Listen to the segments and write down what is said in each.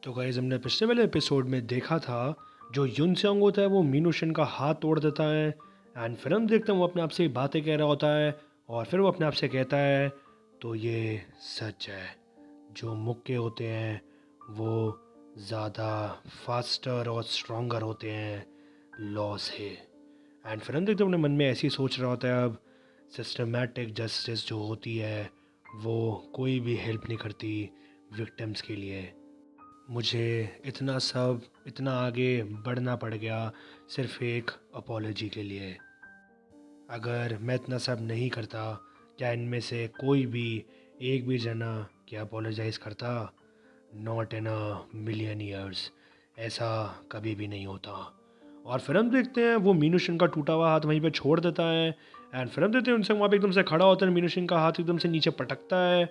तो गाइस हमने पिछले वाले एपिसोड में देखा था जो युन सेओंग होता है वो मीनू शिन का हाथ तोड़ देता है। एंड फिर हम देखते हैं वो अपने आप से ही बातें कह रहा होता है और फिर वो अपने आप से कहता है तो ये सच है, जो मुक्के होते हैं वो ज़्यादा फास्टर और स्ट्रॉन्गर होते हैं लॉ से। एंड फिर हम देखते हैं अपने मन में ऐसी सोच रहा होता है अब सिस्टमेटिक जस्टिस जो होती है वो कोई भी हेल्प नहीं करती विक्टिम्स के लिए। मुझे इतना आगे बढ़ना पड़ गया सिर्फ एक अपॉलोजी के लिए। अगर मैं इतना सब नहीं करता, क्या इनमें से कोई भी एक भी जना क्या अपोलोजाइज़ करता? Not in a million years. ऐसा कभी भी नहीं होता। और फिर हम देखते हैं वो मीनू सिंह का टूटा हुआ हाथ वहीं पे छोड़ देता है। एंड फिर हम देखते हैं उनसे वहाँ पे एकदम से खड़ा होता है, मीनू सिंह का हाथ एकदम से नीचे पटकता है।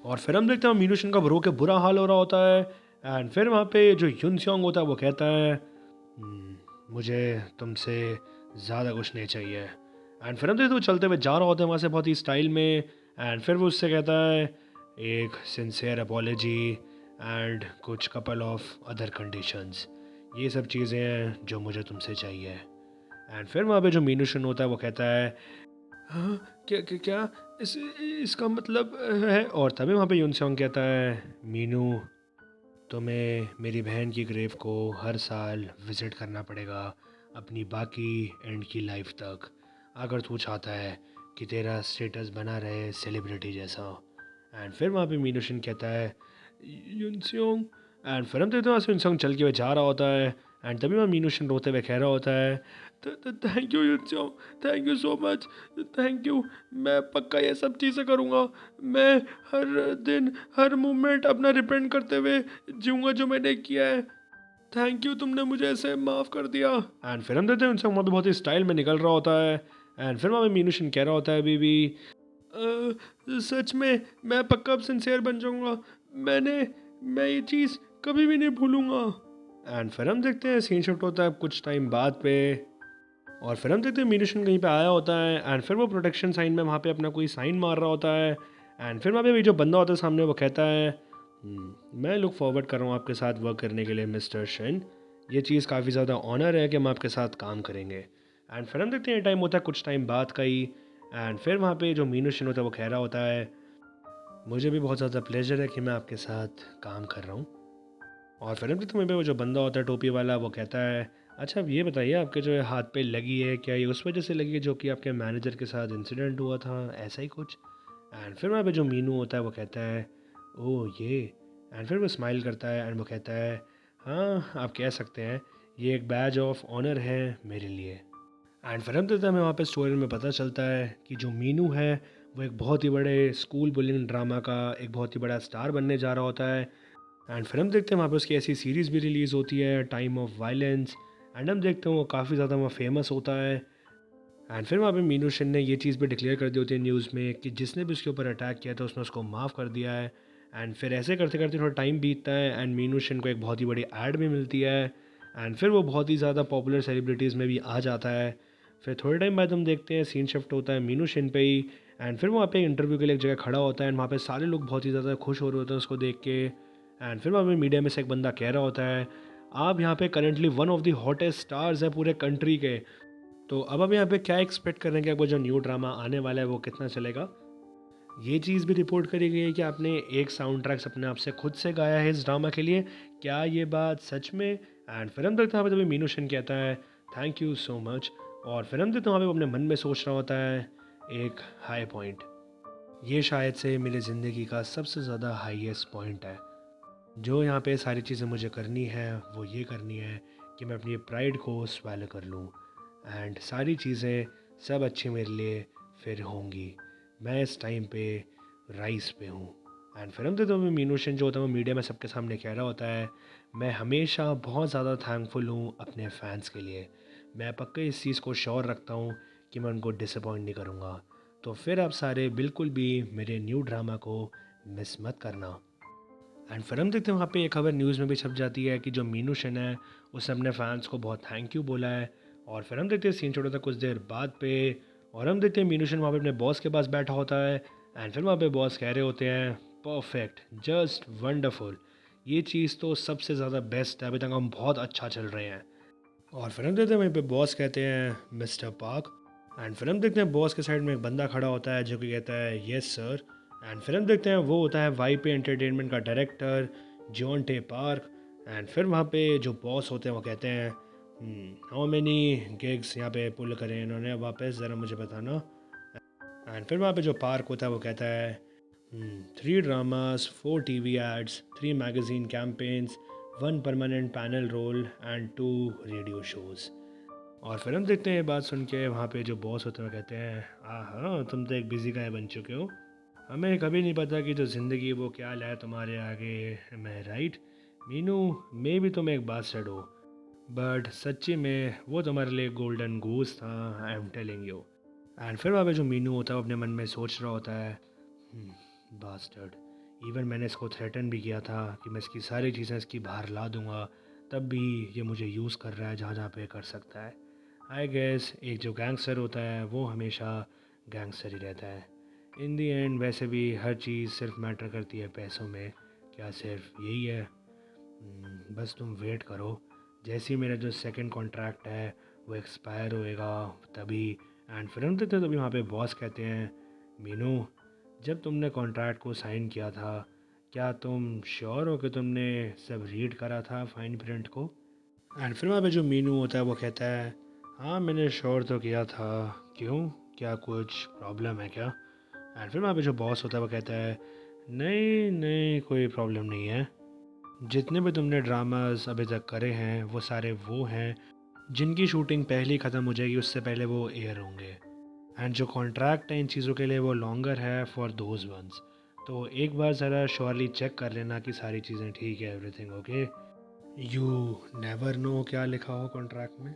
और फिर हम देखते हैं मीनू सिंह का रो के बुरा हाल हो रहा होता है। एंड फिर वहाँ पे जो युन सेओंग होता है वो कहता है मुझे तुमसे ज़्यादा कुछ नहीं चाहिए। एंड फिर हम देखते हैं वो चलते हुए जा रहा होता है वहाँ से बहुत ही स्टाइल में। एंड फिर वो उससे कहता है एक सिंसियर अपॉलोजी एंड कुछ कपल ऑफ अदर कंडीशंस, ये सब चीज़ें हैं जो मुझे तुमसे चाहिए। एंड फिर वहाँ पे जो मीनू शिन होता है वो कहता है हाँ, क्या इसका मतलब है। और तभी वहाँ पे यून सेओंग कहता है मीनू, तुम्हें मेरी बहन की ग्रेव को हर साल विज़िट करना पड़ेगा अपनी बाकी एंड की लाइफ तक, अगर तू चाहता है कि तेरा स्टेटस बना रहे सेलिब्रिटी जैसा। एंड फिर वहाँ पे मीनूशन कहता है युनसेओंग। एंड फिर हम देखते हैं वहाँ से युनसेओंग चल के हुए जा रहा होता है। एंड तभी वहाँ मीनूशन रोते हुए कह रहा होता है thank you Yunseong, thank you so much, thank you. मैं पक्का ये सब चीज़ें करूँगा। मैं हर दिन हर मोमेंट अपना रिपेंट करते हुए जीऊँगा जो मैंने किया है। थैंक यू, तुमने मुझे ऐसे माफ़ कर दिया। एंड फिर हम देखते हैं उनसे वहाँ पे बहुत ही स्टाइल में निकल रहा होता है। एंड फिर वहाँ पे मीनूशन कह रहा होता है अभी भी सच में मैं पक्का अब सिंसियर बन जाऊँगा। मैं ये चीज़ कभी भी नहीं भूलूँगा। एंड फिर हम देखते हैं सीन शिफ्ट होता है कुछ टाइम बाद पे। और फिर हम देखते हैं मीनूशन कहीं पे आया होता है। एंड फिर वो प्रोटेक्शन साइन में वहाँ पे अपना कोई साइन मार रहा होता है। एंड फिर वहाँ पे जो बंदा होता है सामने वो कहता है मैं लुक फॉरवर्ड कर रहा हूँ आपके साथ वर्क करने के लिए मिस्टर शिन। ये चीज़ काफ़ी ज़्यादा ऑनर है कि हम आपके साथ काम करेंगे। एंड फिर हम देखते हैं टाइम होता है कुछ टाइम बाद का ही। एंड फिर वहाँ पे जो मीनू शिन होता है वो कह रहा होता है मुझे भी बहुत ज़्यादा प्लेजर है कि मैं आपके साथ काम कर रहा हूँ। और फिर हम देखते हैं वहीं पे वो जो बंदा होता है टोपी वाला वो कहता है अच्छा अब ये बताइए आपके जो हाथ पे लगी है क्या ये उस वजह से लगी है जो कि आपके मैनेजर के साथ इंसिडेंट हुआ था, ऐसा ही कुछ। एंड फिर वहाँ पे जो मीनू होता है वो कहता है ओह ये। एंड फिर वो स्माइल करता है एंड वो कहता है हाँ आप कह सकते हैं ये एक बैज ऑफ ऑनर है मेरे लिए। एंड फिर हम देखते हैं हमें वहाँ पे स्टोरी में पता चलता है कि जो मीनू है वो एक बहुत ही बड़े स्कूल बुलिंग ड्रामा का एक बहुत ही बड़ा स्टार बनने जा रहा होता है। एंड फिर हम देखते हैं वहाँ पे उसकी ऐसी सीरीज़ भी रिलीज़ होती है टाइम ऑफ वायलेंस। एंड हम देखते हैं वो काफ़ी ज़्यादा वहाँ फेमस होता है। एंड फिर वहाँ पे मीनू शिन ने ये चीज़ भी डिक्लेयर कर दी होती है न्यूज़ में कि जिसने भी उसके ऊपर अटैक किया था उसने उसको माफ़ कर दिया है। एंड फिर ऐसे करते करते थोड़ा टाइम बीतता है एंड मीनू शिन को एक बहुत ही बड़ी एड भी मिलती है। एंड फिर वो बहुत ही ज़्यादा पॉपुलर सेलिब्रिटीज़ में भी आ जाता है। फिर थोड़े टाइम बाद हम देखते हैं सीन शिफ्ट होता है मीनू शिन पे ही। एंड फिर वहाँ पे इंटरव्यू के लिए एक जगह खड़ा होता है एंड वहाँ पे सारे लोग बहुत ही ज़्यादा खुश हो रहे होते हैं उसको देख के। एंड फिर वहाँ पे मीडिया में से एक बंदा कह रहा होता है आप यहाँ पे currently one of the hottest stars है पूरे कंट्री के, तो अब हम यहाँ पे क्या एक्सपेक्ट कर रहे हैं कि आपको जो न्यू ड्रामा आने वाला है वो कितना चलेगा। ये चीज़ भी रिपोर्ट करी गई है कि आपने एक साउंड ट्रैक्स अपने आप से खुद से गाया है इस ड्रामा के लिए, क्या ये बात सच में। एंड फिर हम देखते हैं वहाँ पे तभी मीनू शिन कहता है थैंक यू सो मच। और फिर हम देखते हैं वहाँ पे वो अपने मन में सोच रहा होता है एक हाई पॉइंट, ये शायद से मेरी ज़िंदगी का सबसे ज़्यादा हाईएस्ट पॉइंट है। जो यहाँ पे सारी चीज़ें मुझे करनी है वो ये करनी है कि मैं अपनी प्राइड को स्वैलो कर लूँ। एंड सारी चीज़ें सब अच्छी मेरे लिए फिर होंगी। मैं इस टाइम पे राइस पे हूँ। एंड फिर हम देखते हैं मीनू शिन जो होता है वो मीडिया में सबके सामने कह रहा होता है मैं हमेशा बहुत ज़्यादा थैंकफुल हूँ अपने फैंस के लिए। मैं पक्का इस चीज़ को श्योर रखता हूँ कि मैं उनको डिसअपॉइंट नहीं करूँगा। तो फिर आप सारे बिल्कुल भी मेरे न्यू ड्रामा को मिस मत करना। एंड फिर हम देखते हैं वहाँ पे एक खबर न्यूज़ में भी छप जाती है कि जो मीनू शिन है उसने अपने फैंस को बहुत थैंक यू बोला है। और फिर हम देखते हैं सीन छोटा था कुछ देर बाद पे। और हम देखते हैं मीनू शिन वहाँ पे अपने बॉस के पास बैठा होता है। एंड फिर वहाँ पे बॉस कह रहे होते हैं परफेक्ट, जस्ट वंडरफुल, ये चीज़ तो सबसे ज़्यादा बेस्ट है, अभी तक हम बहुत अच्छा चल रहे हैं। और फिर हम देखते हैं वहीं पे बॉस कहते हैं मिस्टर पार्क। एंड फिर हम देखते हैं बॉस के साइड में एक बंदा खड़ा होता है जो कि कहता है यस सर। एंड फिर हम देखते हैं वो होता है वाई पे एंटरटेनमेंट का डायरेक्टर जॉन टे पार्क। एंड फिर वहाँ पे जो बॉस होते हैं वो कहते हैं हाउ मेनी गिग्स यहाँ पे पुल करें इन्होंने वापस ज़रा मुझे बताना। एंड फिर वहाँ पे जो पार्क होता है वो कहता है 3 dramas, 4 TV ads, 3 magazine campaigns, 1 permanent panel role and 2 radio shows. और फिर हम देखते हैं ये बात सुन के वहाँ पे जो बॉस होते हैं वो कहते हैं हाँ तुम तो एक बिजी गाय बन चुके हो, हमें कभी नहीं पता कि जो ज़िंदगी वो क्या लाए तुम्हारे आगे। मैं राइट मीनू, मे भी तुम एक बास्टर्ड हो बट सच्ची में वो तुम्हारे लिए गोल्डन गूस था, I am telling you. And फिर वहाँ पे जो मीनू होता है वो अपने मन में सोच रहा होता है बास्टर्ड, इवन मैंने इसको थ्रेटन भी किया था कि मैं इसकी सारी चीज़ें इसकी बाहर ला दूंगा, तब भी ये मुझे यूज़ कर रहा है जहाँ जहाँ पे कर सकता है। आई गेस एक जो गैंगस्टर होता है वो हमेशा गैंगस्टर ही रहता है। इन दी एंड वैसे भी हर चीज़ सिर्फ मैटर करती है पैसों में, क्या सिर्फ यही है? बस तुम वेट करो, जैसे ही मेरा जो सेकंड कॉन्ट्रैक्ट है वो एक्सपायर होएगा तभी। एंड फिर हम देखते तभी वहाँ पे बॉस कहते हैं मीनू, जब तुमने कॉन्ट्रैक्ट को साइन किया था क्या तुम श्योर हो कि तुमने सब रीड करा था फाइन प्रिंट को? एंड फिर वहाँ पे जो मीनू होता है वो कहता है हाँ मैंने श्योर तो किया था, क्यों, क्या कुछ प्रॉब्लम है क्या? एंड फिर वहाँ पे जो बॉस होता है वो कहता है नहीं नहीं कोई प्रॉब्लम नहीं है, जितने भी तुमने ड्रामास अभी तक करे हैं वो सारे वो हैं जिनकी शूटिंग पहले ही ख़त्म हो जाएगी, उससे पहले वो एयर होंगे। एंड जो कॉन्ट्रैक्ट है इन चीज़ों के लिए वो लॉन्गर है फॉर दोज वंस। तो एक बार ज़रा श्योरली चेक कर लेना कि सारी चीज़ें ठीक है, everything okay. You never know क्या लिखा हो कॉन्ट्रैक्ट में।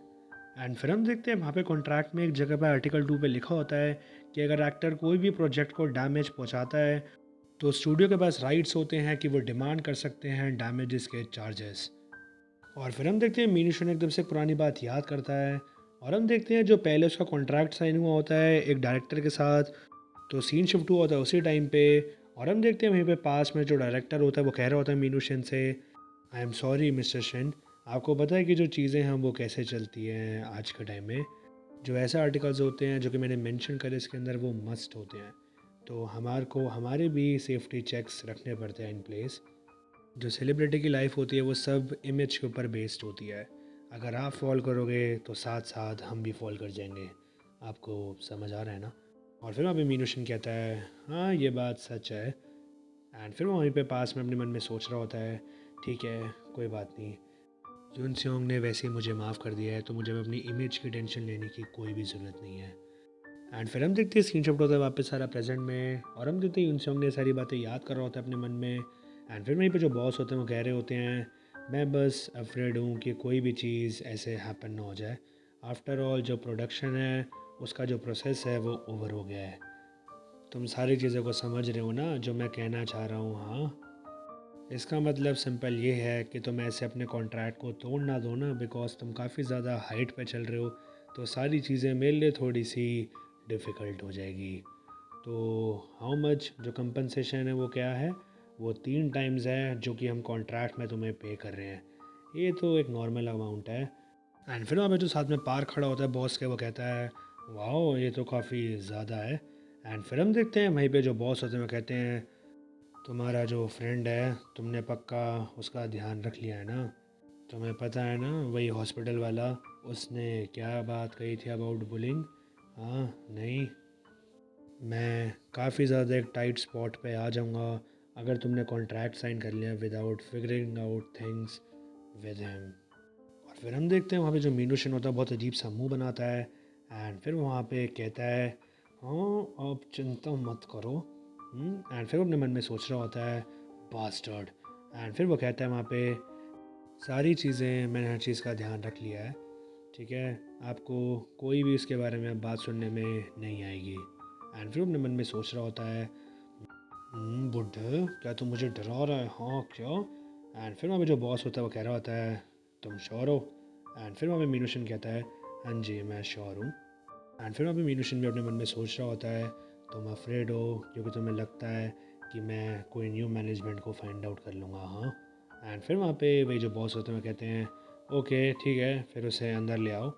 एंड फिर हम देखते हैं वहाँ पे कॉन्ट्रैक्ट में एक जगह पे आर्टिकल 2 पे लिखा होता है कि अगर एक्टर कोई भी प्रोजेक्ट को डैमेज पहुँचाता है तो स्टूडियो के पास राइट्स होते हैं कि वो डिमांड कर सकते हैं डैमेजेस के चार्जेस। और फिर हम देखते हैं मीनू एकदम से पुरानी बात याद करता है और हम देखते हैं जो पहले उसका कॉन्ट्रैक्ट साइन हुआ होता है एक डायरेक्टर के साथ, तो सीन शिफ्ट हुआ होता है उसी टाइम पे। और हम देखते हैं वहीं पे पास में जो डायरेक्टर होता है वो कह रहा होता है मीनू सेन से I am sorry mister Sen, आपको पता है कि जो चीज़ें हैं वो कैसे चलती हैं आज के टाइम में, जो ऐसे आर्टिकल्स होते हैं जो कि मैंने मेंशन करे इसके अंदर वो मस्ट होते हैं, तो हमारे को हमारे भी सेफ्टी चेक्स रखने पड़ते हैं इन प्लेस। जो सेलिब्रिटी की लाइफ होती है वो सब इमेज के ऊपर बेस्ड होती है, अगर आप फॉल करोगे तो साथ साथ हम भी फॉल कर जाएंगे, आपको समझ आ रहा है ना? और फिर वहाँ पे मीनूशन कहता है हाँ ये बात सच है। एंड फिर वो वहीं पे पास में अपने मन में सोच रहा होता है ठीक है कोई बात नहीं, यून सेओंग ने वैसे ही मुझे माफ़ कर दिया है तो मुझे अब अपनी इमेज की टेंशन लेने की कोई भी ज़रूरत नहीं है। एंड फिर हम देखते हैं स्क्रीन शॉट होता है वापस सारा प्रेजेंट में और हम देखते हैं यून सेओंग ने सारी बातें याद कर रहा होता है अपने मन में। एंड फिर वहीं पे जो बॉस होते हैं वो कह रहे होते हैं मैं बस अफ्रेड हूँ कि कोई भी चीज़ ऐसे हैपन ना हो जाए, आफ्टर ऑल जो प्रोडक्शन है उसका जो प्रोसेस है वो ओवर हो गया है, तुम सारी चीज़ों को समझ रहे हो ना जो मैं कहना चाह रहा हूँ? हाँ, इसका मतलब सिंपल ये है कि तुम ऐसे अपने कॉन्ट्रैक्ट को तोड़ ना दो ना, बिकॉज तुम काफ़ी ज़्यादा हाइट पे चल रहे हो, तो सारी चीज़ें मेरे लिए थोड़ी सी डिफ़िकल्ट हो जाएगी। तो हाउ मच जो कंपनसेशन है वो क्या है, वो 3 टाइम्स है जो कि हम कॉन्ट्रैक्ट में तुम्हें पे कर रहे हैं, ये तो एक नॉर्मल अमाउंट है। एंड फिर वहाँ पे जो साथ में पार्क खड़ा होता है बॉस के वो कहता है वाओ ये तो काफ़ी ज़्यादा है। एंड फिर हम देखते हैं वहीं पे जो बॉस होते हैं वो कहते हैं तुम्हारा जो फ्रेंड है तुमने पक्का उसका ध्यान रख लिया है ना, तुम्हें पता है ना वही हॉस्पिटल वाला, उसने क्या बात कही थी अबाउट बुलिंग? हाँ नहीं, मैं काफ़ी ज़्यादा एक टाइट स्पॉट पे आ जाऊँगा अगर तुमने कॉन्ट्रैक्ट साइन कर लिया without figuring out things with him. और फिर हम देखते हैं वहाँ पे जो मीनू शिन होता है बहुत अजीब सा मुंह बनाता है एंड फिर वहाँ पे कहता है हाँ आप चिंता मत करो। एंड फिर वो अपने मन में सोच रहा होता है बास्टर्ड। एंड फिर वो कहता है वहाँ पे सारी चीज़ें मैंने हर चीज़ का ध्यान रख लिया है, ठीक है, आपको कोई भी इसके बारे में बात सुनने में नहीं आएगी। एंड फिर अपने मन में सोच रहा होता है बुड्ढे क्या तुम मुझे डरा रहा है, हाँ क्या? एंड फिर वहाँ पे जो बॉस होता है वो कह रहा होता है तुम श्योर हो? एंड फिर वहाँ पे मीनूशन कहता है हाँ जी मैं श्योर हूँ। एंड फिर वहाँ पे मीनूशन भी अपने मन में सोच रहा होता है तुम अफ्रेड हो क्योंकि तुम्हें लगता है कि मैं कोई न्यू मैनेजमेंट को फाइंड आउट कर लूँगा, हाँ एंड फिर वहाँ पे वही जो बॉस होते हैं वो कहते हैं ओके ठीक है, फिर उसे अंदर ले आओ।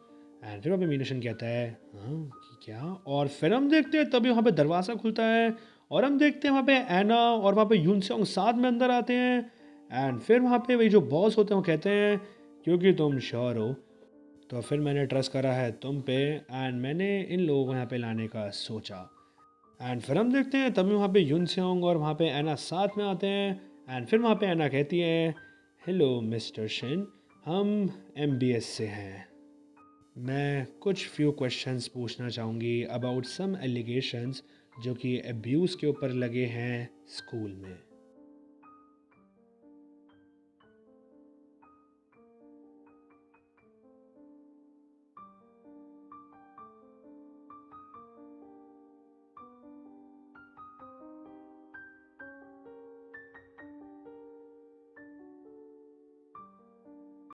एंड फिर वहाँ पे मीनूशन कहता है हाँ क्या, और फिर हम देखते हैं तभी वहाँ पे दरवाज़ा खुलता है और हम देखते हैं वहाँ पे एना और वहाँ पे यूनसेओंग साथ में अंदर आते हैं। एंड फिर वहाँ पे वही जो बॉस होते हैं वो कहते हैं क्योंकि तुम श्योर हो तो फिर मैंने ट्रस्ट करा है तुम पे, एंड मैंने इन लोगों को यहाँ पे लाने का सोचा। एंड फिर हम देखते हैं तभी वहाँ पे यूनसेओंग और वहाँ पे एना साथ में आते हैं। एंड फिर वहाँ पे एना कहती है हेलो मिस्टर शिन, हम एमबीएस से हैं। मैं कुछ फ्यू क्वेश्चंस पूछना चाहूँगी अबाउट सम एलिगेशंस जो कि अब्यूज़ के ऊपर लगे हैं स्कूल में।